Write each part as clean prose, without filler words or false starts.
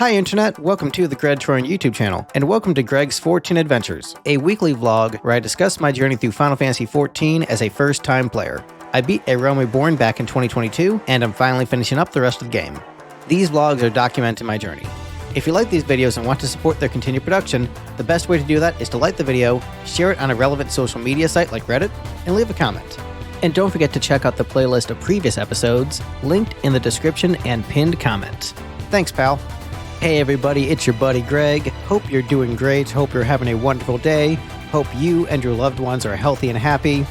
Hi Internet, welcome to the Greg Troyan YouTube channel, and welcome to Greg's 14 Adventures, a weekly vlog where I discuss my journey through Final Fantasy XIV as a first-time player. I beat A Realm Reborn back in 2022, and I'm finally finishing up the rest of the game. These vlogs are documenting my journey. If you like these videos and want to support their continued production, the best way to do that is to like the video, share it on a relevant social media site like Reddit, and leave a comment. And don't forget to check out the playlist of previous episodes, linked in the description and pinned comment. Thanks, pal. Hey everybody, it's your buddy Greg. Hope you're doing great. Hope you're having a wonderful day. Hope you and your loved ones are healthy and happy.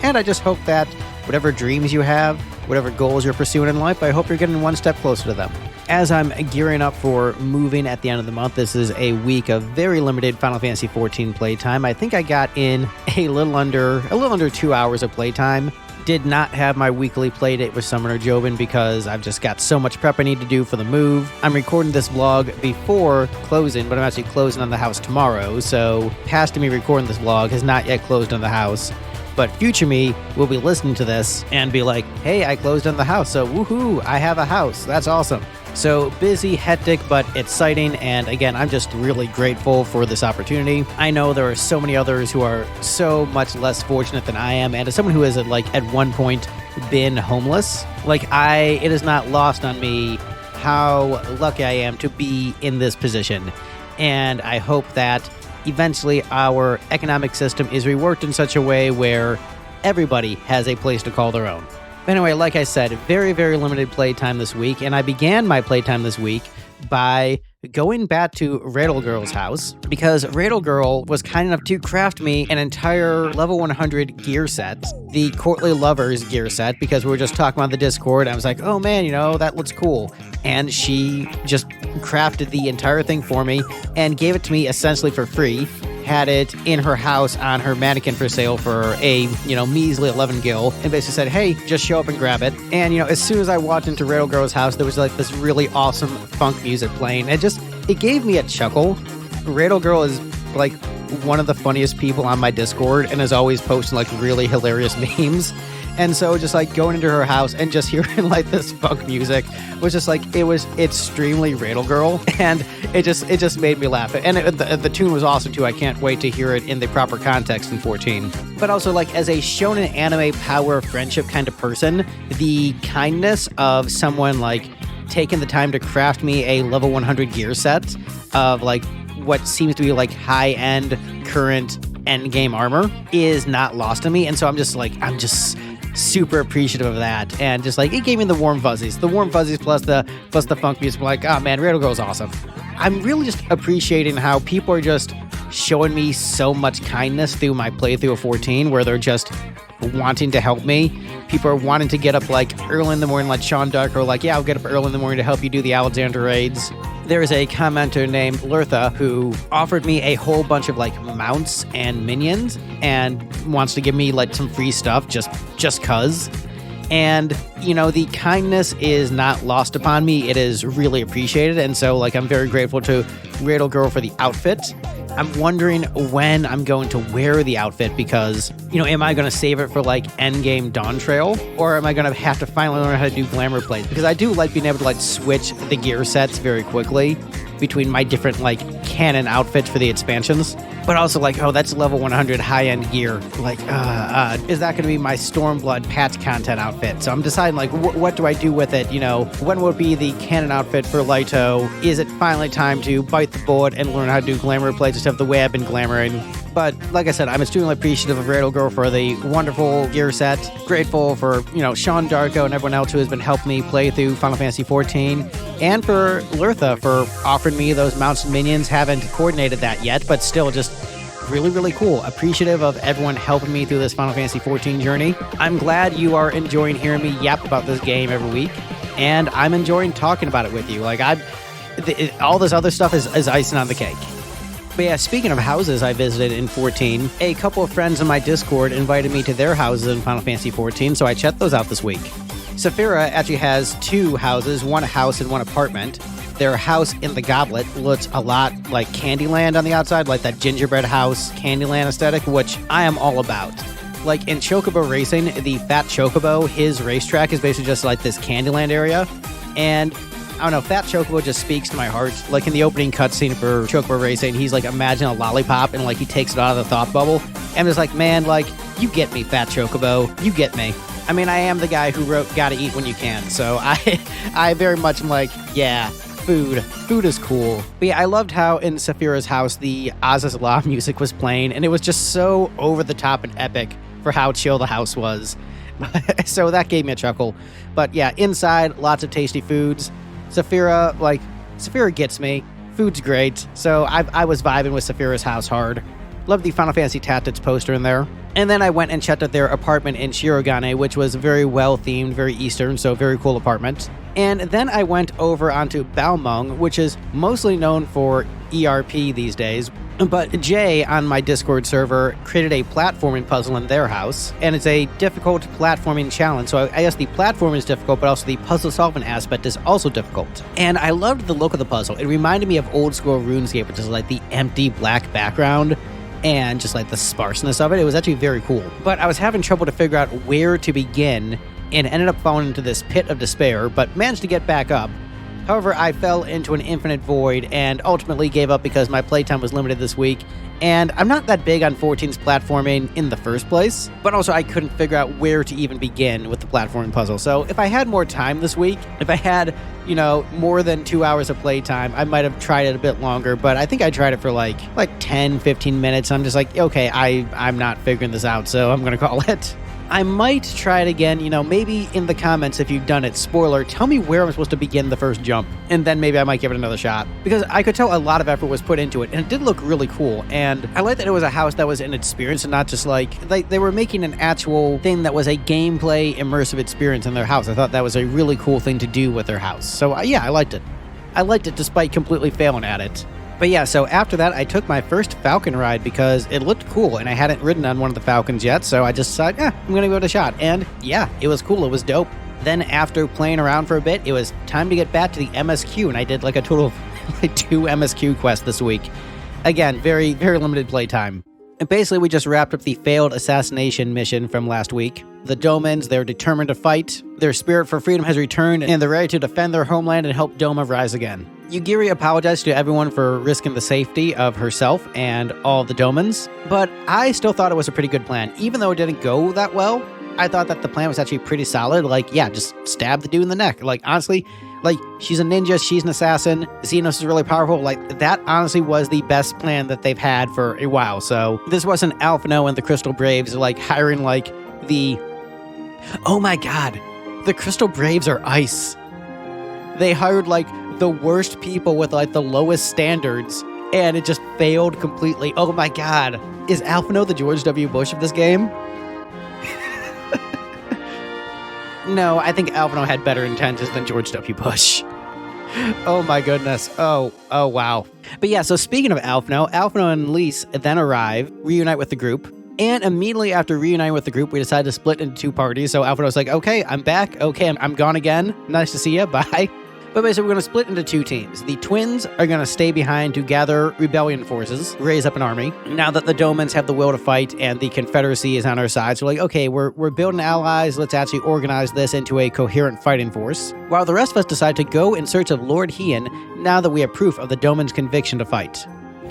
And I just hope that whatever dreams you have, whatever goals you're pursuing in life, I hope you're getting one step closer to them. As I'm gearing up for moving at the end of the month, this is a week of very limited Final Fantasy XIV playtime. I think I got in a little under 2 hours of playtime. Did not have my weekly play date with Summoner Joven because I've just got so much prep I need to do for the move. I'm recording this vlog before closing, but I'm actually closing on the house tomorrow, so past me recording this vlog has not yet closed on the house. But future me will be listening to this and be like, hey, I closed on the house, so woohoo, I have a house. That's awesome. So busy, hectic, but exciting, and again, I'm just really grateful for this opportunity. I know there are so many others who are so much less fortunate than I am, and as someone who has at one point been homeless, it is not lost on me how lucky I am to be in this position. And I hope that eventually our economic system is reworked in such a way where everybody has a place to call their own. Anyway, like I said, very, very limited playtime this week, and I began my playtime this week by going back to Radelgirl's house, because Radelgirl was kind enough to craft me an entire level 100 gear set, the Courtly Lovers gear set, because we were just talking about the Discord, and I was like, oh man, that looks cool. And she just crafted the entire thing for me and gave it to me essentially for free. Had it in her house on her mannequin for sale for a, measly 11 gil, and basically said, hey, just show up and grab it. And, as soon as I walked into Radelgirl's house, there was this really awesome funk music playing. It gave me a chuckle. Radelgirl is one of the funniest people on my Discord and is always posting really hilarious memes. And so just going into her house and just hearing this funk music was just it was extremely Radelgirl, and it just made me laugh. And the tune was awesome too. I can't wait to hear it in the proper context in 14. But also as a shonen anime power friendship kind of person, the kindness of someone taking the time to craft me a level 100 gear set of what seems to be high-end current endgame armor is not lost on me. And so I'm just super appreciative of that, and it gave me the warm fuzzies plus the funk music. Oh man, Radelgirl's awesome. I'm really just appreciating how people are just showing me so much kindness through my playthrough of 14, where they're just wanting to help me. People are wanting to get up early in the morning, Sean Darko, yeah, I'll get up early in the morning to help you do the Alexander raids. There's a commenter named Lertha who offered me a whole bunch of mounts and minions and wants to give me some free stuff just cuz. And, the kindness is not lost upon me. It is really appreciated. And so, I'm very grateful to Radelgirl for the outfit. I'm wondering when I'm going to wear the outfit because, am I going to save it for endgame Dawn Trail, or am I going to have to finally learn how to do glamour plays? Because I do like being able to switch the gear sets very quickly between my different canon outfits for the expansions. But also oh, that's level 100 high-end gear. Is that going to be my Stormblood patch content outfit? So I'm deciding what do I do with it? When will it be the canon outfit for Lito? Is it finally time to bite the bullet and learn how to do glamour plays and stuff the way I've been glamoring? But like I said, I'm extremely appreciative of Radelgirl for the wonderful gear set. Grateful for, Sean Darko and everyone else who has been helping me play through Final Fantasy XIV. And for Lertha for offering me those mounts and minions. Haven't coordinated that yet, but still just really, really cool. Appreciative of everyone helping me through this Final Fantasy XIV journey. I'm glad you are enjoying hearing me yap about this game every week, and I'm enjoying talking about it with you. All this other stuff is icing on the cake. But yeah, speaking of houses I visited in 14, a couple of friends in my Discord invited me to their houses in Final Fantasy XIV, so I checked those out this week. Sephira actually has 2 houses, one house and one apartment. Their house in the Goblet looks a lot like Candyland on the outside, that gingerbread house Candyland aesthetic, which I am all about. In Chocobo Racing, the Fat Chocobo, his racetrack is basically just this Candyland area. And I don't know, Fat Chocobo just speaks to my heart. Like in the opening cutscene for Chocobo Racing, he's like, imagine a lollipop, and like he takes it out of the thought bubble. And it's like, man, like, you get me, Fat Chocobo. You get me. I mean, I am the guy who wrote Gotta Eat When You Can, so I very much am like, yeah, food. Food is cool. But yeah, I loved how in Sephira's house, the Aza's Law music was playing, and it was just so over the top and epic for how chill the house was. So that gave me a chuckle. But yeah, inside, lots of tasty foods. Sephira gets me. Food's great. So I was vibing with Sephira's house hard. Love the Final Fantasy Tactics poster in there. And then I went and checked out their apartment in Shirogane, which was very well-themed, very Eastern, so very cool apartment. And then I went over onto Balmung, which is mostly known for ERP these days. But Jay, on my Discord server, created a platforming puzzle in their house, and it's a difficult platforming challenge. So I guess the platform is difficult, but also the puzzle-solving aspect is also difficult. And I loved the look of the puzzle. It reminded me of old-school RuneScape, which is like the empty black background and just like the sparseness of it. It was actually very cool. But I was having trouble to figure out where to begin and ended up falling into this pit of despair, but managed to get back up. However, I fell into an infinite void and ultimately gave up because my playtime was limited this week, and I'm not that big on 14's platforming in the first place, but also I couldn't figure out where to even begin with the platforming puzzle. So if I had more time this week, if I had, more than 2 hours of playtime, I might have tried it a bit longer, but I think I tried it for like 10, 15 minutes. I'm just like, okay, I'm not figuring this out, so I'm gonna call it. I might try it again, maybe in the comments if you've done it. Spoiler, tell me where I'm supposed to begin the first jump, and then maybe I might give it another shot. Because I could tell a lot of effort was put into it, and it did look really cool, and I like that it was a house that was an experience and not just like they were making an actual thing that was a gameplay immersive experience in their house. I thought that was a really cool thing to do with their house. So yeah, I liked it. I liked it despite completely failing at it. But yeah, so after that, I took my first Falcon Ride because it looked cool, and I hadn't ridden on one of the Falcons yet, so I just decided, I'm gonna give it a shot. And yeah, it was cool, it was dope. Then after playing around for a bit, it was time to get back to the MSQ, and I did like a total of 2 MSQ quests this week. Again, very, very limited playtime. And basically, we just wrapped up the failed assassination mission from last week. The Domans, they're determined to fight, their spirit for freedom has returned, and they're ready to defend their homeland and help Doma rise again. Yugiri apologized to everyone for risking the safety of herself and all the Domans, but I still thought it was a pretty good plan. Even though it didn't go that well, I thought that the plan was actually pretty solid. Like, yeah, just stab the dude in the neck. Like, honestly, she's a ninja, she's an assassin, Xenos is really powerful. Like, that honestly was the best plan that they've had for a while. So this wasn't Alphino and the Crystal Braves, hiring, oh my god, the Crystal Braves are ice. They hired, the worst people with, the lowest standards, and it just failed completely. Oh my god. Is Alphino the George W. Bush of this game? No, I think Alphino had better intentions than George W. Bush. Oh my goodness. Oh wow. But yeah, so speaking of Alphino and Lise then arrive, reunite with the group, and immediately after reuniting with the group, we decided to split into 2 parties. So Alphino was like, okay, I'm back. Okay, I'm gone again. Nice to see you. Bye. But basically, we're going to split into 2 teams. The twins are going to stay behind to gather rebellion forces, raise up an army. Now that the Domans have the will to fight and the Confederacy is on our side, so we're like, okay, we're building allies. Let's actually organize this into a coherent fighting force. While the rest of us decide to go in search of Lord Heian, now that we have proof of the Domans' conviction to fight.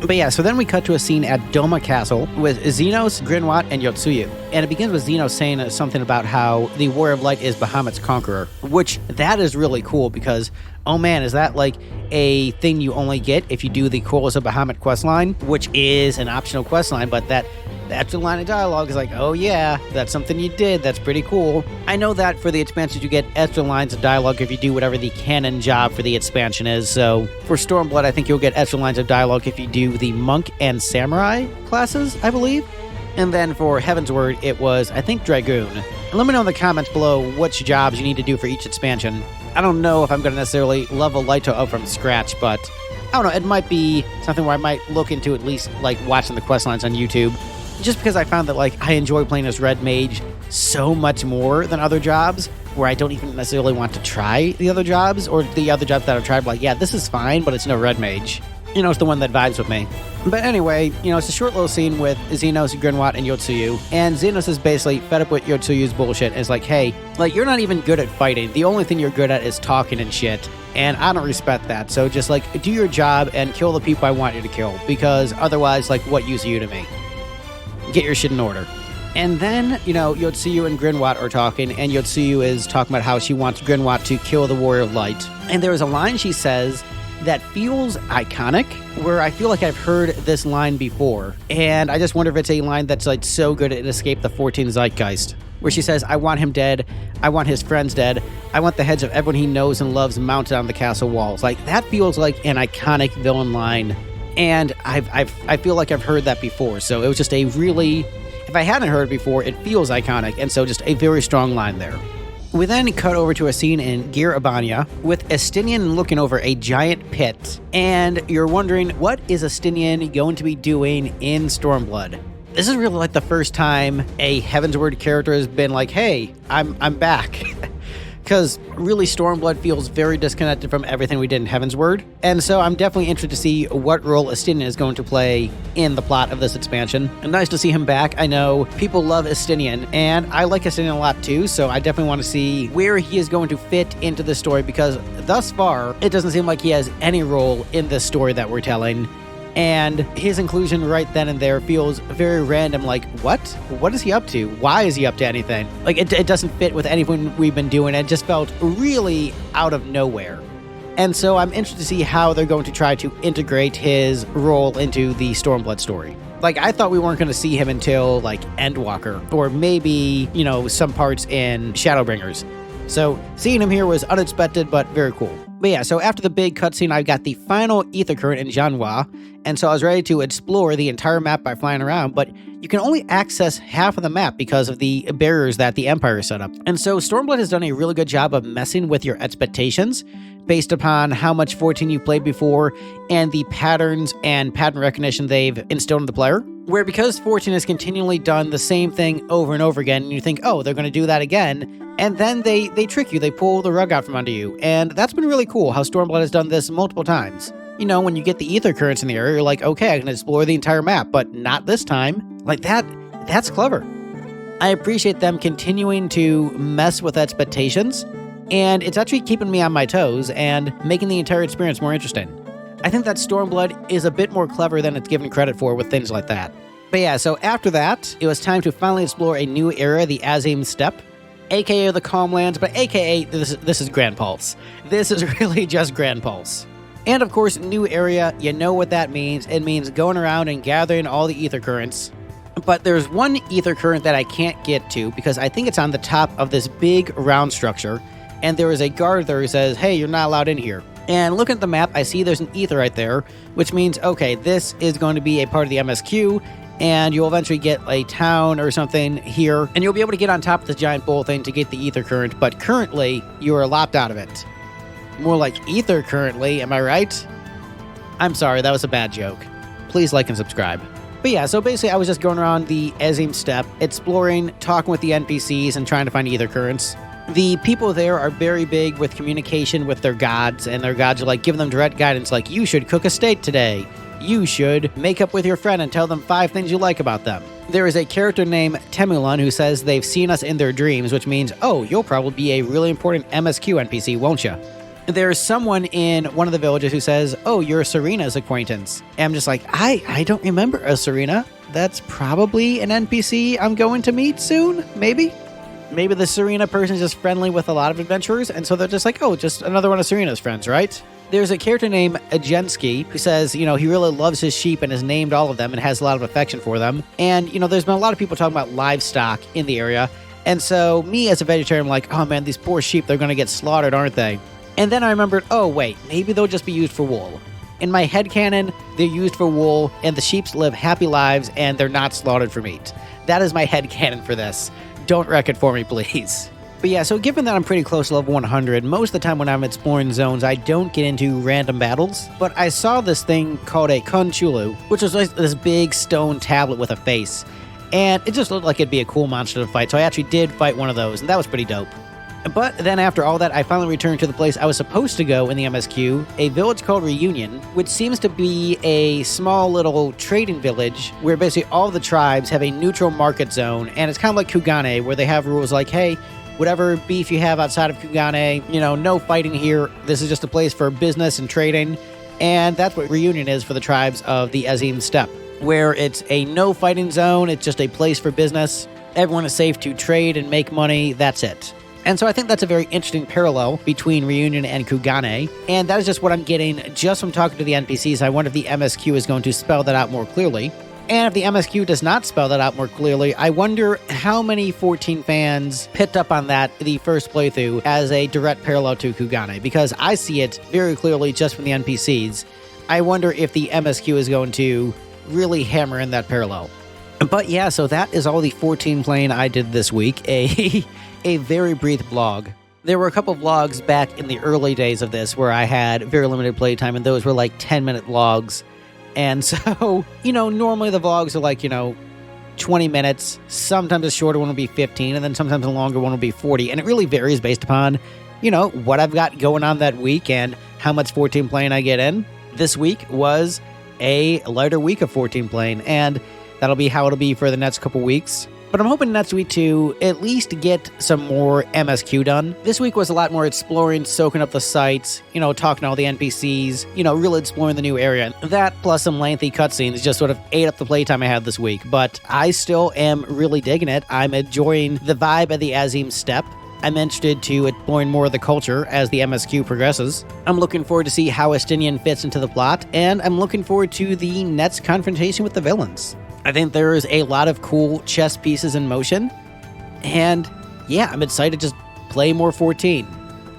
But yeah, so then we cut to a scene at Doma Castle with Xenos, Grinwat, and Yotsuyu. And it begins with Xenos saying something about how the Warrior of Light is Bahamut's conqueror, which that is really cool because, oh man, is that a thing you only get if you do the Chorus of Bahamut questline, which is an optional questline, but that extra line of dialogue is oh yeah, that's something you did, that's pretty cool. I know that for the expansions you get extra lines of dialogue if you do whatever the canon job for the expansion is, so for Stormblood I think you'll get extra lines of dialogue if you do the Monk and Samurai classes, I believe. And then for Heaven's Word, it was, I think, Dragoon. And let me know in the comments below which jobs you need to do for each expansion. I don't know if I'm going to necessarily level Lighto up from scratch, but I don't know, it might be something where I might look into at least watching the questlines on YouTube. Just because I found that I enjoy playing as Red Mage so much more than other jobs, where I don't even necessarily want to try the other jobs, or the other jobs that I've tried, yeah, this is fine, but it's no Red Mage. It's the one that vibes with me. But anyway, it's a short little scene with Xenos, Grinwat, and Yotsuyu, and Xenos is basically fed up with Yotsuyu's bullshit and is hey, you're not even good at fighting. The only thing you're good at is talking and shit. and I don't respect that. So just, like, do your job and kill the people I want you to kill, because otherwise, like, what use are you to me? Get your shit in order. And then, you know, Yotsuyu and Grinwat are talking, and Yotsuyu is talking about how she wants Grinwat to kill the Warrior of Light. And there is a line she says that feels iconic, where I feel like I've heard this line before. And I just wonder if it's a line that's, like, so good it escaped the 14 zeitgeist, where she says, I want him dead, I want his friends dead, I want the heads of everyone he knows and loves mounted on the castle walls. Like, that feels like an iconic villain line, and I feel like I've heard that before, so it was just a really, if I hadn't heard it before, it feels iconic, and so just a very strong line there. We then cut over to a scene in Gir Abania with Estinien looking over a giant pit, and you're wondering, what is Estinien going to be doing in Stormblood? This is really like the first time a Heavensward character has been like, hey, I'm back. Because really Stormblood feels very disconnected from everything we did in Heavensward. And so I'm definitely interested to see what role Estinien is going to play in the plot of this expansion. And nice to see him back. I know people love Estinien, and I like Estinien a lot too, so I definitely want to see where he is going to fit into the story, because thus far, it doesn't seem like he has any role in this story that we're telling. And his inclusion right then and there feels very random, like, what? What is he up to? Why is he up to anything? Like, it doesn't fit with anything we've been doing. It just felt really out of nowhere. And so I'm interested to see how they're going to try to integrate his role into the Stormblood story. Like, I thought we weren't going to see him until, like, Endwalker, or maybe, you know, some parts in Shadowbringers. So seeing him here was unexpected, but very cool. But yeah, so after the big cutscene, I got the final ether current in Janhua, and so I was ready to explore the entire map by flying around, but you can only access half of the map because of the barriers that the Empire set up. And so Stormblood has done a really good job of messing with your expectations based upon how much 14 you've played before and the patterns and pattern recognition they've instilled in the player. Where because 14 has continually done the same thing over and over again, and you think, oh, they're going to do that again, and then they trick you, they pull the rug out from under you. And that's been really cool, how Stormblood has done this multiple times. You know, when you get the ether currents in the area, you're like, okay, I can explore the entire map, but not this time. Like, that's clever. I appreciate them continuing to mess with expectations, and it's actually keeping me on my toes and making the entire experience more interesting. I think that Stormblood is a bit more clever than it's given credit for with things like that. But yeah, so after that, it was time to finally explore a new area, the Azim Steppe, aka the Calm Lands, but aka this is Grand Pulse. This is really just Grand Pulse. And of course, new area, you know what that means. It means going around and gathering all the ether currents. But there's one ether current that I can't get to because I think it's on the top of this big round structure, and there is a guard there who says, hey, you're not allowed in here. And looking at the map, I see there's an ether right there, which means, okay, this is going to be a part of the MSQ, and you'll eventually get a town or something here, and you'll be able to get on top of this giant bowl thing to get the ether current, but currently, you are locked out of it. More like ether currently, am I right? I'm sorry, that was a bad joke. Please like and subscribe. But yeah, so basically I was just going around the Azim Steppe, exploring, talking with the NPCs, and trying to find ether currents. The people there are very big with communication with their gods, and their gods are like giving them direct guidance, like, you should cook a steak today. You should make up with your friend and tell them 5 things you like about them. There is a character named Temulon who says they've seen us in their dreams, which means, oh, you'll probably be a really important MSQ NPC, won't you? There's someone in one of the villages who says, oh, you're Serena's acquaintance. And I'm just like, I don't remember a Serena. That's probably an NPC I'm going to meet soon, maybe? Maybe the Serena person is just friendly with a lot of adventurers, and so they're just like, oh, just another one of Serena's friends, right? There's a character named Agensky who says, you know, he really loves his sheep and has named all of them and has a lot of affection for them. And, you know, there's been a lot of people talking about livestock in the area. And so me as a vegetarian, I'm like, oh man, these poor sheep, they're going to get slaughtered, aren't they? And then I remembered, oh wait, maybe they'll just be used for wool. In my headcanon, they're used for wool, and the sheep live happy lives, and they're not slaughtered for meat. That is my headcanon for this. Don't wreck it for me, please. But yeah, so given that I'm pretty close to level 100, most of the time when I'm exploring zones, I don't get into random battles. But I saw this thing called a Conchulu, which was like this big stone tablet with a face. And it just looked like it'd be a cool monster to fight, so I actually did fight one of those, and that was pretty dope. But then after all that, I finally returned to the place I was supposed to go in the MSQ, a village called Reunion, which seems to be a small little trading village where basically all the tribes have a neutral market zone, and it's kind of like Kugane, where they have rules like, hey, whatever beef you have outside of Kugane, no fighting here. This is just a place for business and trading. And that's what Reunion is for the tribes of the Azim Steppe, where it's a no fighting zone. It's just a place for business. Everyone is safe to trade and make money. That's it. And so I think that's a very interesting parallel between Reunion and Kugane. And that is just what I'm getting just from talking to the NPCs. I wonder if the MSQ is going to spell that out more clearly. And if the MSQ does not spell that out more clearly, I wonder how many 14 fans picked up on that the first playthrough as a direct parallel to Kugane, because I see it very clearly just from the NPCs. I wonder if the MSQ is going to really hammer in that parallel. But yeah, so that is all the 14 playing I did this week. A very brief vlog. There were a couple of vlogs back in the early days of this where I had very limited playtime, and those were like 10-minute vlogs. And so, normally the vlogs are like, 20 minutes. Sometimes a shorter one will be 15, and then sometimes a longer one will be 40. And it really varies based upon, what I've got going on that week and how much 14 playing I get in. This week was a lighter week of 14 playing, and that'll be how it'll be for the next couple weeks. But I'm hoping next week to at least get some more MSQ done. This week was a lot more exploring, soaking up the sights, talking to all the NPCs, really exploring the new area. That plus some lengthy cutscenes just sort of ate up the playtime I had this week. But I still am really digging it. I'm enjoying the vibe of the Azim Steppe. I'm interested to exploring more of the culture as the MSQ progresses. I'm looking forward to see how Estinien fits into the plot, and I'm looking forward to the next confrontation with the villains. I think there is a lot of cool chess pieces in motion, and yeah, I'm excited to just play more 14.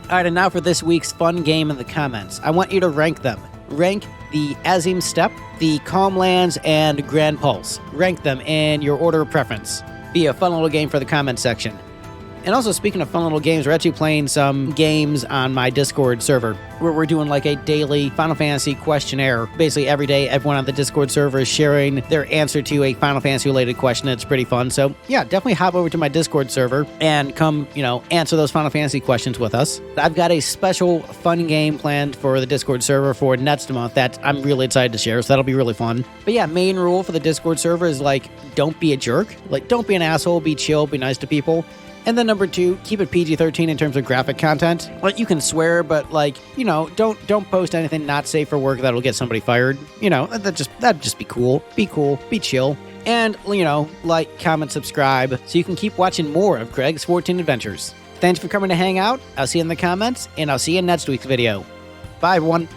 Alright, and now for this week's fun game in the comments. I want you to rank them. Rank the Azim Steppe, the Calm Lands, and Grand Pulse. Rank them in your order of preference. Be a fun little game for the comment section. And also, speaking of fun little games, we're actually playing some games on my Discord server where we're doing like a daily Final Fantasy questionnaire. Basically, every day, everyone on the Discord server is sharing their answer to a Final Fantasy related question. It's pretty fun. So yeah, definitely hop over to my Discord server and come, answer those Final Fantasy questions with us. I've got a special fun game planned for the Discord server for next month that I'm really excited to share. So that'll be really fun. But yeah, main rule for the Discord server is like, don't be a jerk. Like, don't be an asshole, be chill, be nice to people. And then number 2, keep it PG-13 in terms of graphic content. Like, you can swear, but don't post anything not safe for work that'll get somebody fired. That'd just be cool. Be cool, be chill. And, like, comment, subscribe, so you can keep watching more of Greg's 14 Adventures. Thanks for coming to hang out. I'll see you in the comments, and I'll see you in next week's video. Bye, everyone.